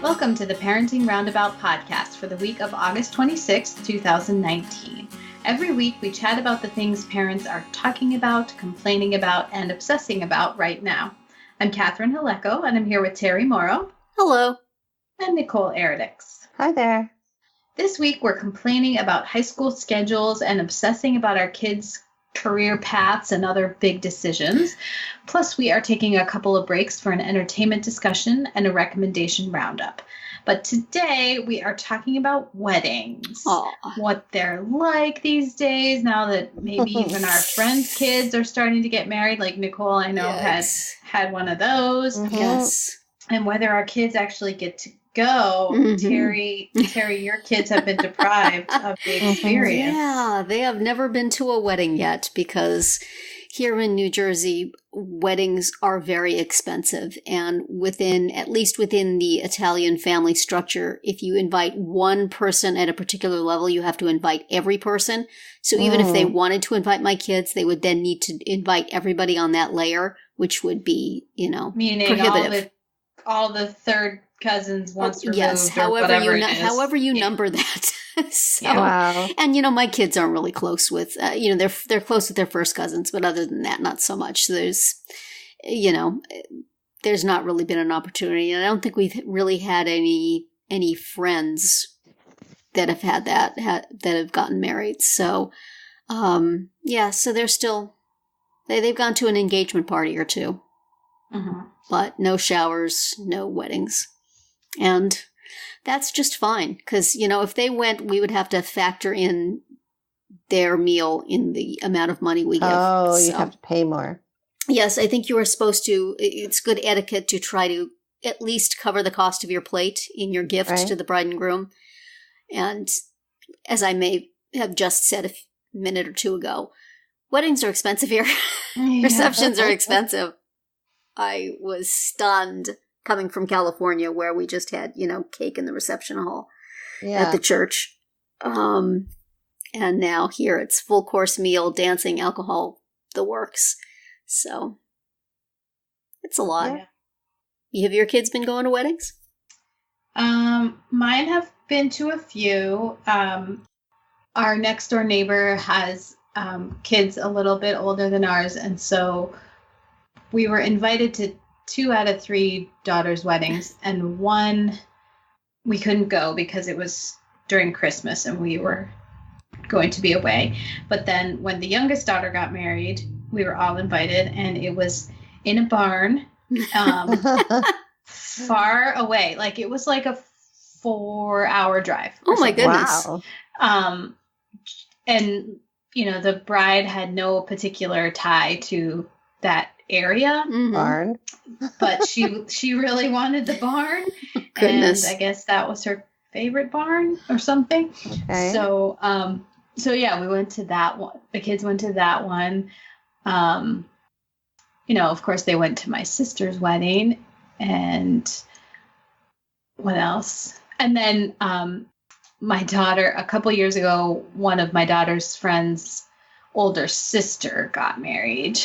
Welcome to the Parenting Roundabout podcast for the week of August 26th, 2019. Every week we chat about the things parents are talking about, complaining about, and obsessing about right now. I'm Catherine Haleko, and I'm here with Terry Morrow. Hello. And Nicole Eridix. Hi there. This week we're complaining about high school schedules and obsessing about our kids' career paths and other big decisions. Plus, we are taking a couple of breaks for an entertainment discussion and a recommendation roundup. But today we are talking about weddings. Aww. What they're like these days now that maybe even our friends' kids are starting to get married. Like Nicole, I know, Yes. had one of those. Mhm. Yes. And whether our kids actually get to go. Terry, your kids have been deprived of the experience. Yeah, they have never been to a wedding yet because here in New Jersey, weddings are very expensive. And at least within the Italian family structure, if you invite one person at a particular level, you have to invite every person. So even if they wanted to invite my kids, they would then need to invite everybody on that layer, which would be, Meaning prohibitive. all the third cousins once removed. Yes, however you number that. So, Wow. And my kids aren't really close with they're close with their first cousins, but other than that, not so much. So there's not really been an opportunity, and I don't think we've really had any friends that have had that have gotten married. So so they're still they've gone to an engagement party or two. Mm-hmm. But no showers, no weddings. And that's just fine. Because, if they went, we would have to factor in their meal in the amount of money we give. Oh, you have to pay more. Yes, I think you are supposed to. It's good etiquette to try to at least cover the cost of your plate in your gift to the bride and groom. And as I may have just said a minute or two ago, weddings are expensive here. Yeah. Receptions are expensive. I was stunned coming from California where we just had, cake in the reception hall at the church. And now here it's full course meal, dancing, alcohol, the works. So it's a lot. Yeah. Have your kids been going to weddings? Mine have been to a few. Our next door neighbor has kids a little bit older than ours, and so we were invited to 2 out of 3 daughters' weddings, and one we couldn't go because it was during Christmas and we were going to be away. But then when the youngest daughter got married, we were all invited, and it was in a barn far away. Like it was like a 4-hour drive. Oh my goodness. Wow. And the bride had no particular tie to that area, Barn, but she really wanted the barn. Goodness. And I guess that was her favorite barn or something. Okay. So we went to that one. The kids went to that one. Of course they went to my sister's wedding, and what else? And then my daughter, a couple years ago, one of my daughter's friends' older sister got married.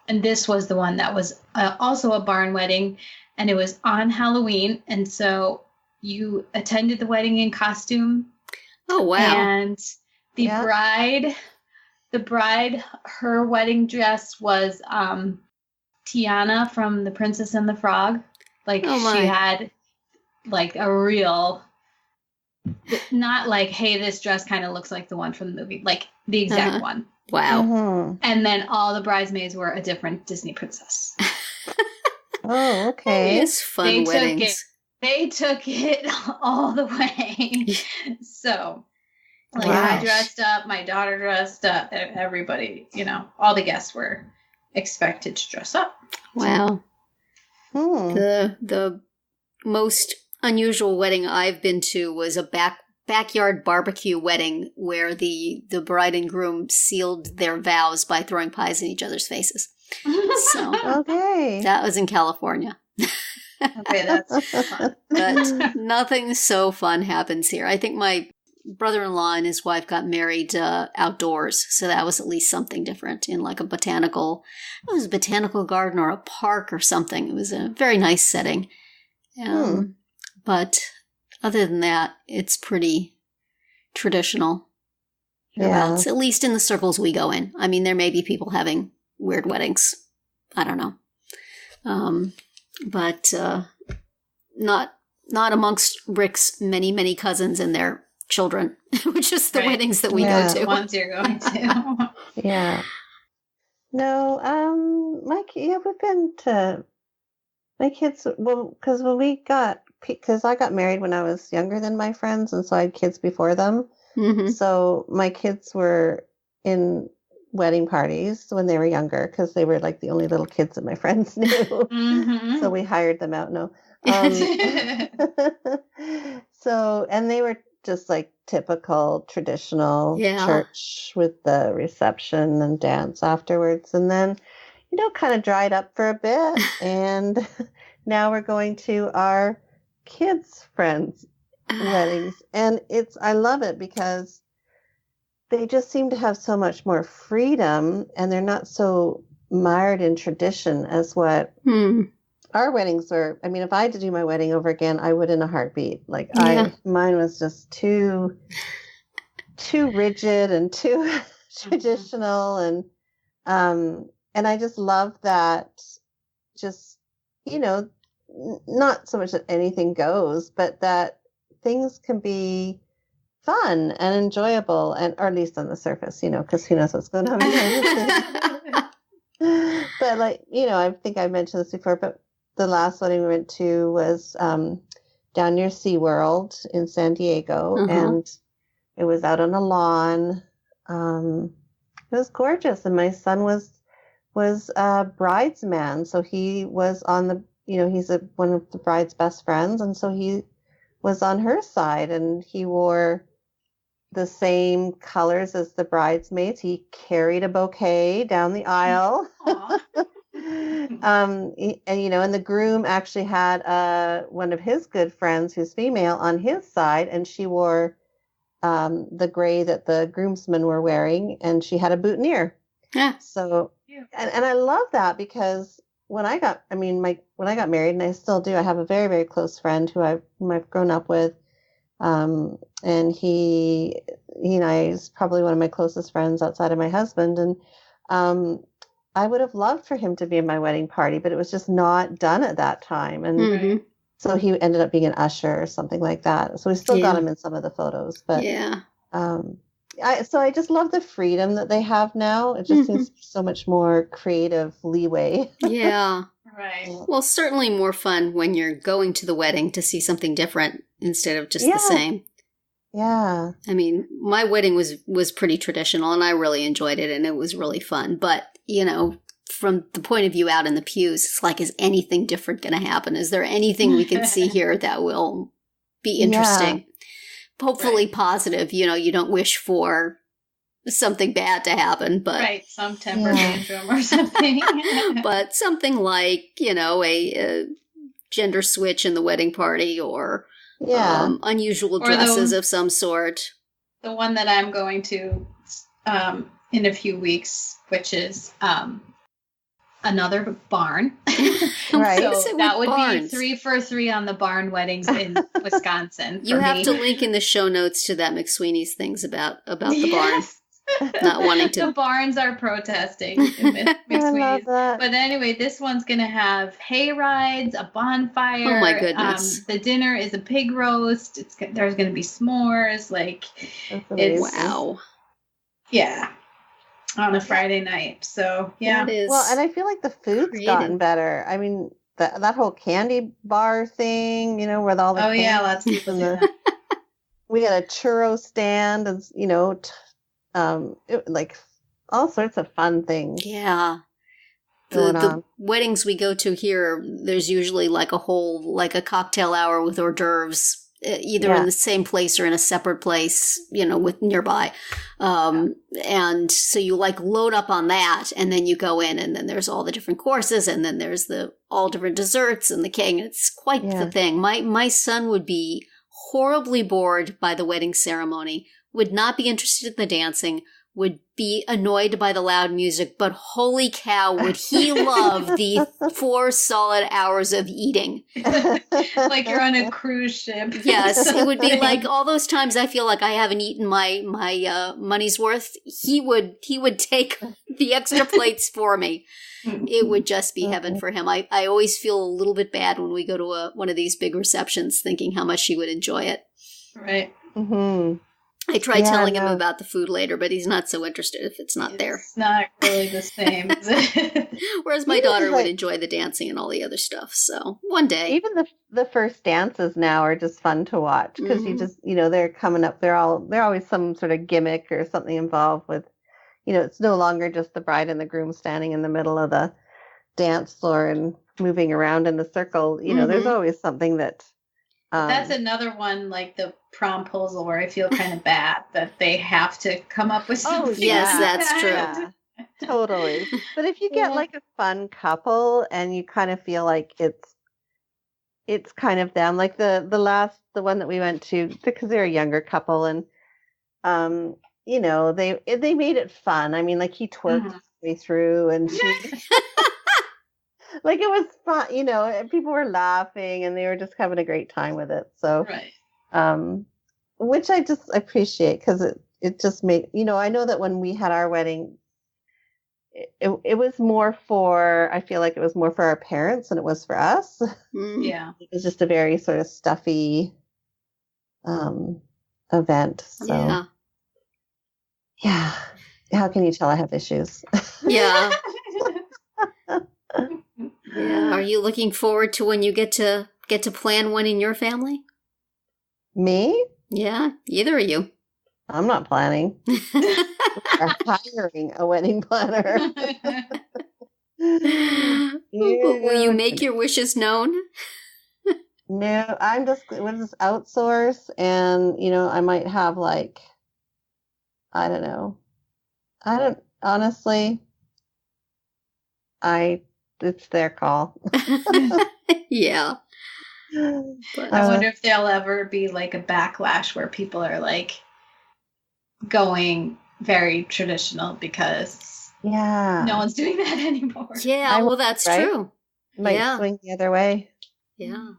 And this was the one that was also a barn wedding, and it was on Halloween. And so you attended the wedding in costume. Oh, wow. And the bride, her wedding dress was Tiana from The Princess and the Frog. Like she had like a real, not like, hey, this dress kind of looks like the one from the movie, like the exact one. Wow. Mm-hmm. And then all the bridesmaids were a different Disney princess. Oh, okay. It's fun weddings. They took it all the way. So, I dressed up, my daughter dressed up, everybody, all the guests were expected to dress up. Wow. The most unusual wedding I've been to was a backyard barbecue wedding where the bride and groom sealed their vows by throwing pies in each other's faces. So Okay. that was in California. Okay, that's fun. But nothing so fun happens here. I think my brother-in-law and his wife got married outdoors, so that was at least something different in like a botanical garden or a park or something. It was a very nice setting. But other than that, it's pretty traditional. Hereabouts, at least in the circles we go in. I mean, there may be people having weird weddings. I don't know. But not amongst Rick's many, many cousins and their children, which is the weddings that we go to. The ones you're going to. Yeah. No, we've been to my kids. Well, because because I got married when I was younger than my friends, and so I had kids before them. Mm-hmm. So my kids were in wedding parties when they were younger because they were like the only little kids that my friends knew. Mm-hmm. So we hired them out. No. So, and they were just like typical traditional church with the reception and dance afterwards. And then, kind of dried up for a bit. And now we're going to our kids' friends' weddings. And I love it because they just seem to have so much more freedom and they're not so mired in tradition as what our weddings were. I mean, if I had to do my wedding over again, I would in a heartbeat. Like mine was just too rigid and too traditional. And I just love that just, not so much that anything goes, but that things can be fun and enjoyable, or at least on the surface, because who knows what's going on behind the scenes. But I think I mentioned this before, but the last wedding we went to was down near SeaWorld in San Diego, and it was out on a lawn. It was gorgeous, and my son was a bridesman, so he was on the, he's one of the bride's best friends, and so he was on her side, and he wore the same colors as the bridesmaids. He carried a bouquet down the aisle. And the groom actually had one of his good friends who's female on his side, and she wore the gray that the groomsmen were wearing, and she had a boutonniere. Yeah. So, and I love that because when I got married, and I still do, I have a very, very close friend who I've grown up with. And he and I is probably one of my closest friends outside of my husband. And, I would have loved for him to be in my wedding party, but it was just not done at that time. And so he ended up being an usher or something like that. So we still got him in some of the photos, but, I just love the freedom that they have now. It just seems so much more creative leeway. Yeah. Right. Well, certainly more fun when you're going to the wedding to see something different instead of just the same. Yeah. I mean, my wedding was pretty traditional and I really enjoyed it and it was really fun. But, from the point of view out in the pews, it's like, is anything different going to happen? Is there anything we can see here that will be interesting? Yeah. Hopefully positive. You don't wish for something bad to happen, but some temper tantrum or something. But something like, a gender switch in the wedding party or unusual dresses of some sort. The one that I'm going to in a few weeks, which is another barn. Right. So that would be 3 for 3 on the barn weddings in Wisconsin. You have to link in the show notes to that McSweeney's things about the barn. Not wanting to. The barns are protesting. McSweeney's. But anyway, this one's going to have hay rides, a bonfire. Oh my goodness. The dinner is a pig roast. There's going to be s'mores. Wow. Yeah. On a Friday night. So, yeah. Well, and I feel like the food's gotten better. I mean, that whole candy bar thing, where all the lots of people do that. We got a churro stand and, like all sorts of fun things. Yeah. The weddings we go to here, there's usually like a cocktail hour with hors d'oeuvres, either in the same place or in a separate place, with nearby. And so you load up on that and then you go in and then there's all the different courses and then there's all different desserts and the cake. It's quite the thing. My son would be horribly bored by the wedding ceremony, would not be interested in the dancing, would be annoyed by the loud music, but holy cow, would he love the 4 solid hours of eating. Like you're on a cruise ship. Yes, it would be like all those times I feel like I haven't eaten my money's worth. He would take the extra plates for me. It would just be heaven for him. I always feel a little bit bad when we go to one of these big receptions, thinking how much he would enjoy it. Right. Mm-hmm. I tried telling him about the food later, but he's not so interested if it's not there. It's not really the same, is it? Whereas my daughter would enjoy the dancing and all the other stuff. So one day. Even the first dances now are just fun to watch because you just, they're coming up. They're always some sort of gimmick or something involved with, it's no longer just the bride and the groom standing in the middle of the dance floor and moving around in the circle. There's always something that. That's another one, like the promposal, where I feel kind of bad that they have to come up with something. Oh, yes, that's true. Yeah, totally. But if you get like a fun couple and you kind of feel like it's kind of them, like the one that we went to, because they're a younger couple and they made it fun. I mean, like he twerked his way through and she like it was fun, people were laughing and they were just having a great time with it. So, right. Which I just appreciate because it just made, I know that when we had our wedding, it was more I feel like it was more for our parents than it was for us. Yeah. It was just a very sort of stuffy event. So, yeah. How can you tell I have issues? Yeah. Yeah. Are you looking forward to when you get to plan one in your family? Me? Yeah, either of you. I'm not planning. We're hiring a wedding planner. Will you make your wishes known? No, we'll just outsource and, I might have like, I don't know. Honestly, it's their call. Yeah. But I wonder if there'll ever be like a backlash where people are like going very traditional because no one's doing that anymore. Yeah, well, that's true. Might swing the other way. Yeah.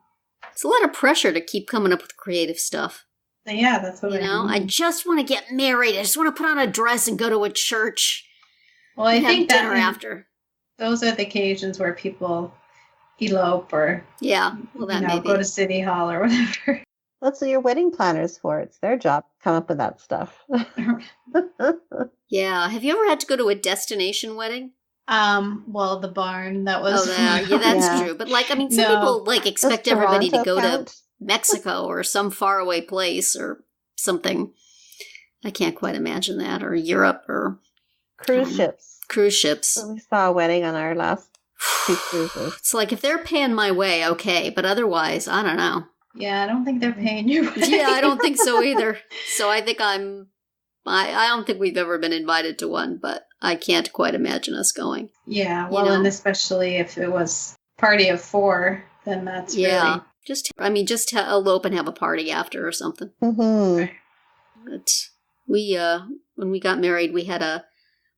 It's a lot of pressure to keep coming up with creative stuff. Yeah, that's what I just want to get married. I just want to put on a dress and go to a church. Well, I think dinner after. Those are the occasions where people elope or go to City Hall or whatever. That's what your wedding planner's for. It's their job to come up with that stuff. Yeah. Have you ever had to go to a destination wedding? Well, the barn, that was... Oh, that's true. But, some people, expect everybody to go to Mexico or some faraway place or something. I can't quite imagine that. Or Europe or... Cruise ships. So we saw a wedding on our last 2 cruises. It's like, if they're paying my way, okay. But otherwise, I don't know. Yeah, I don't think they're paying you. Yeah, I don't think so either. So I think I don't think we've ever been invited to one, but I can't quite imagine us going. Yeah, well, and especially if it was party of 4, then that's really... Just elope and have a party after or something. Mm-hmm. But we, when we got married, we had a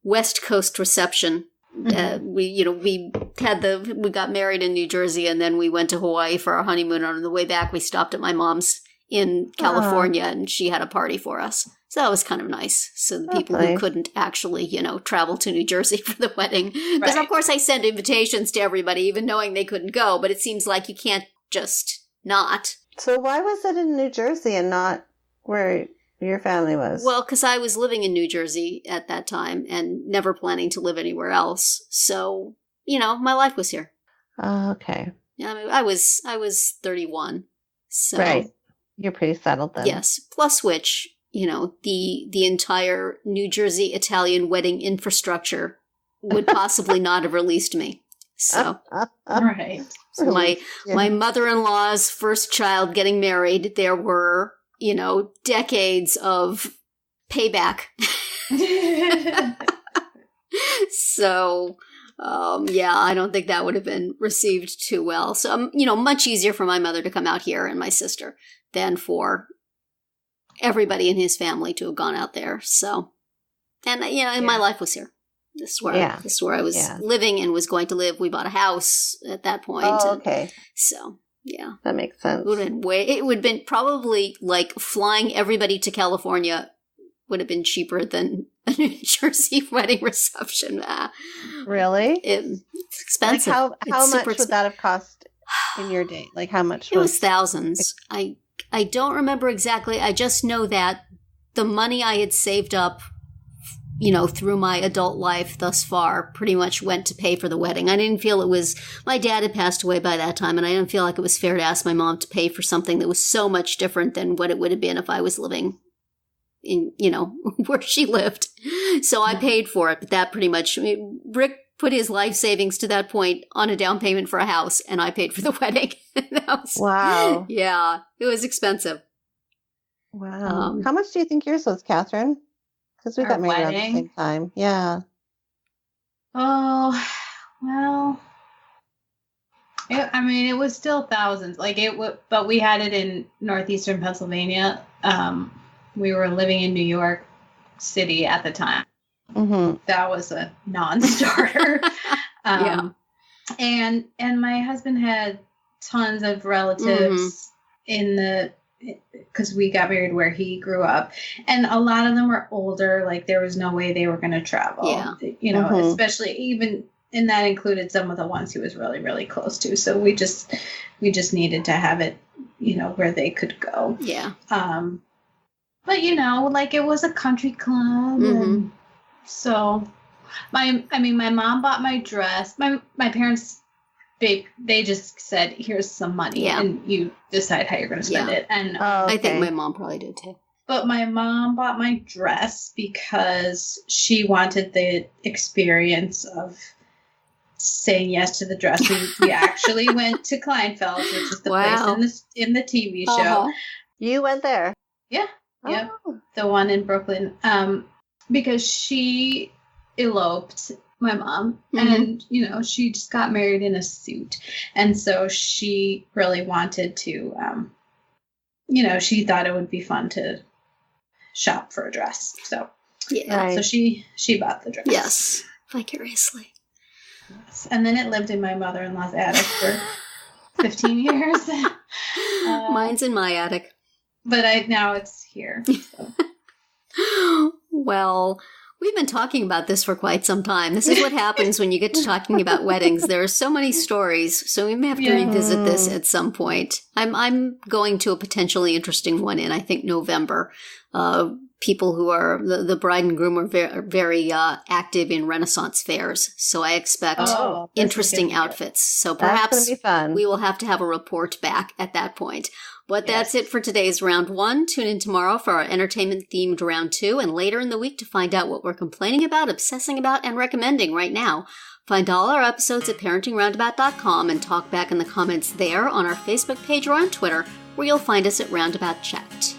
West Coast reception. Mm-hmm. We got married in New Jersey and then we went to Hawaii for our honeymoon. On the way back, we stopped at my mom's in California and she had a party for us. So that was kind of nice. So the people who couldn't actually, travel to New Jersey for the wedding. Because of course I sent invitations to everybody, even knowing they couldn't go. But it seems like you can't just not. So why was it in New Jersey and not where your family was? Well, because I was living in New Jersey at that time and never planning to live anywhere else. So, my life was here. Okay. Yeah, I was 31. So right. You're pretty settled then. Yes. Plus which, the entire New Jersey Italian wedding infrastructure would possibly not have released me. So, right. So my mother-in-law's first child getting married, there were, decades of payback. So, I don't think that would have been received too well. So, much easier for my mother to come out here and my sister than for everybody in his family to have gone out there. So And, and my life was here. This is where I was living and was going to live. We bought a house at that point. Oh, okay. So, yeah. That makes sense. It would have been probably like flying everybody to California would have been cheaper than a New Jersey wedding reception. Really? It's expensive. Like how much would that have cost in your day? Like how much? It was thousands. I don't remember exactly. I just know that the money I had saved up, through my adult life thus far pretty much went to pay for the wedding. I didn't feel my dad had passed away by that time, and I didn't feel like it was fair to ask my mom to pay for something that was so much different than what it would have been if I was living in, where she lived. So I paid for it, but that pretty much, Rick put his life savings to that point on a down payment for a house, and I paid for the wedding. Wow. Yeah, it was expensive. Wow. How much do you think yours was, Catherine? Because we got married around the same time. Yeah. Oh, well, it was still thousands. But we had it in northeastern Pennsylvania. We were living in New York City at the time. Mm-hmm. That was a non-starter. Yeah. And my husband had tons of relatives because we got married where he grew up, and a lot of them were older. Like there was no way they were going to travel. Yeah. Especially even, and that included some of the ones he was really, really close to. So we just needed to have it, where they could go. Yeah. But it was a country club, and so my mom bought my dress. My parents. They just said, here's some money, and you decide how you're going to spend it. And I think my mom probably did too. But my mom bought my dress because she wanted the experience of saying yes to the dress. We actually went to Kleinfeld's, which is the place in the TV show. You went there? Yeah. Yep. The one in Brooklyn. Because she eloped, my mom, and she just got married in a suit, and so she really wanted to she thought it would be fun to shop for a dress, so so she bought the dress. Yes, vicariously. Yes. And then it lived in my mother-in-law's attic for 15 years. Mine's in my attic, but now it's here, so. Well, we've been talking about this for quite some time. This is what happens when you get to talking about weddings. There are so many stories, so we may have to revisit this at some point. I'm going to a potentially interesting one in, I think, November. People who are, the bride and groom are very active in Renaissance fairs, so I expect interesting outfits. So perhaps we will have to have a report back at that point. But that's it for today's round 1. Tune in tomorrow for our entertainment-themed round 2, and later in the week to find out what we're complaining about, obsessing about, and recommending right now. Find all our episodes at parentingroundabout.com and talk back in the comments there, on our Facebook page, or on Twitter, where you'll find us at Roundabout Chat.